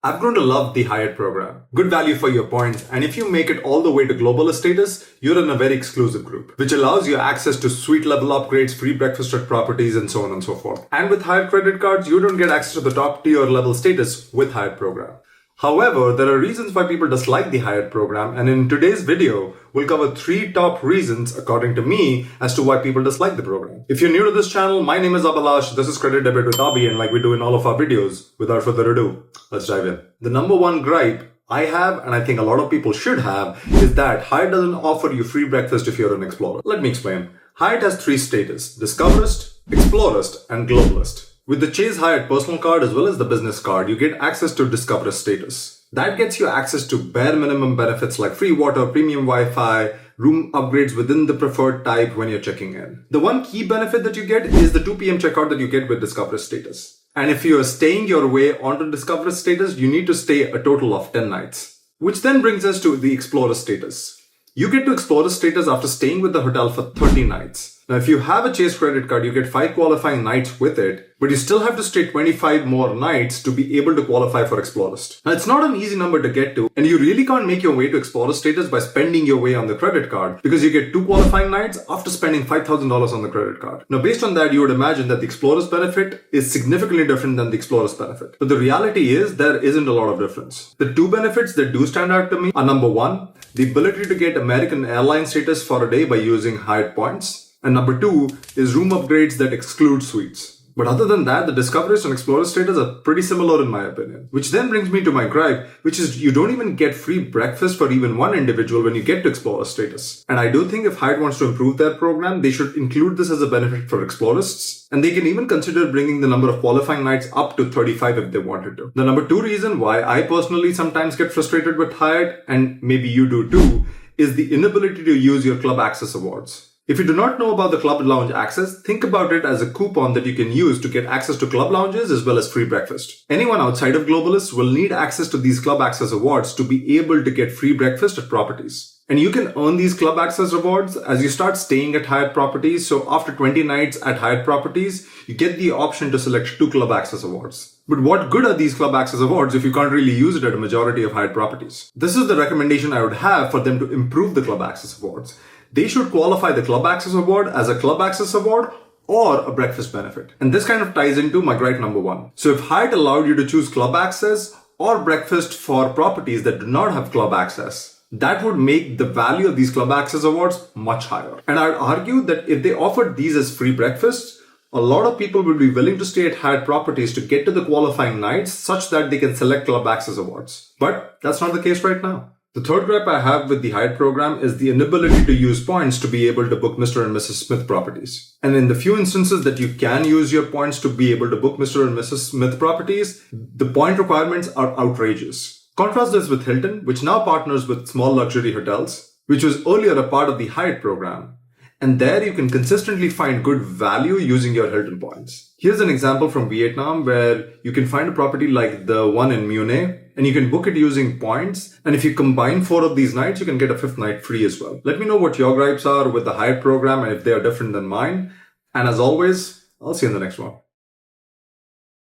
I've grown to love the Hyatt program. Good value for your points, and if you make it all the way to globalist status, you're in a very exclusive group, which allows you access to suite level upgrades, free breakfast at properties, and so on and so forth. And with Hyatt credit cards, you don't get access to the top tier level status with Hyatt program. However, there are reasons why people dislike the Hyatt program, and in today's video, we'll cover 3 top reasons, according to me, as to why people dislike the program. If you're new to this channel, my name is Abhi, this is Credit Debit with Abhi, and like we do in all of our videos, without further ado, let's dive in. The number one gripe I have, and I think a lot of people should have, is that Hyatt doesn't offer you free breakfast if you're an Explorer. Let me explain. Hyatt has 3 status: Discoverist, Explorist, and Globalist. With the Chase Hyatt personal card as well as the business card, you get access to Discoverist status. That gets you access to bare minimum benefits like free water, premium Wi-Fi, room upgrades within the preferred type when you're checking in. The one key benefit that you get is the 2 p.m. checkout that you get with Discoverist status. And if you are staying your way onto Discoverist status, you need to stay a total of 10 nights. Which then brings us to the Explorer status. You get to Explorer status after staying with the hotel for 30 nights. Now, if you have a Chase credit card, you get 5 qualifying nights with it, but you still have to stay 25 more nights to be able to qualify for Explorist. Now, it's not an easy number to get to, and you really can't make your way to Explorer status by spending your way on the credit card, because you get 2 qualifying nights after spending $5,000 on the credit card. Now, based on that, you would imagine that the Explorer's benefit is significantly different than the Explorer's benefit. But the reality is there isn't a lot of difference. The 2 benefits that do stand out to me are: number 1, the ability to get American Airlines status for a day by using Hyatt points. And number 2 is room upgrades that exclude suites. But other than that, the Discoverist and Explorer status are pretty similar in my opinion. Which then brings me to my gripe, which is you don't even get free breakfast for even one individual when you get to Explorer status. And I do think if Hyatt wants to improve their program, they should include this as a benefit for Explorists. And they can even consider bringing the number of qualifying nights up to 35 if they wanted to. The number 2 reason why I personally sometimes get frustrated with Hyatt, and maybe you do too, is the inability to use your club access awards. If you do not know about the Club Lounge access, think about it as a coupon that you can use to get access to club lounges as well as free breakfast. Anyone outside of Globalists will need access to these club access awards to be able to get free breakfast at properties. And you can earn these club access rewards as you start staying at Hyatt properties. So after 20 nights at Hyatt properties, you get the option to select 2 club access awards. But what good are these club access awards if you can't really use it at a majority of Hyatt properties? This is the recommendation I would have for them to improve the club access awards. They should qualify the Club Access Award as a Club Access Award or a breakfast benefit. And this kind of ties into my gripe number 1. So if Hyatt allowed you to choose Club Access or breakfast for properties that do not have Club Access, that would make the value of these Club Access Awards much higher. And I'd argue that if they offered these as free breakfasts, a lot of people would be willing to stay at Hyatt properties to get to the qualifying nights such that they can select Club Access Awards. But that's not the case right now. The third gripe I have with the Hyatt program is the inability to use points to be able to book Mr. and Mrs. Smith properties. And in the few instances that you can use your points to be able to book Mr. and Mrs. Smith properties, the point requirements are outrageous. Contrast this with Hilton, which now partners with small luxury hotels, which was earlier a part of the Hyatt program. And there you can consistently find good value using your Hilton points. Here's an example from Vietnam where you can find a property like the one in Munich, and you can book it using points. And if you combine 4 of these nights, you can get a 5th night free as well. Let me know what your gripes are with the Hyatt program and if they are different than mine. And as always, I'll see you in the next one.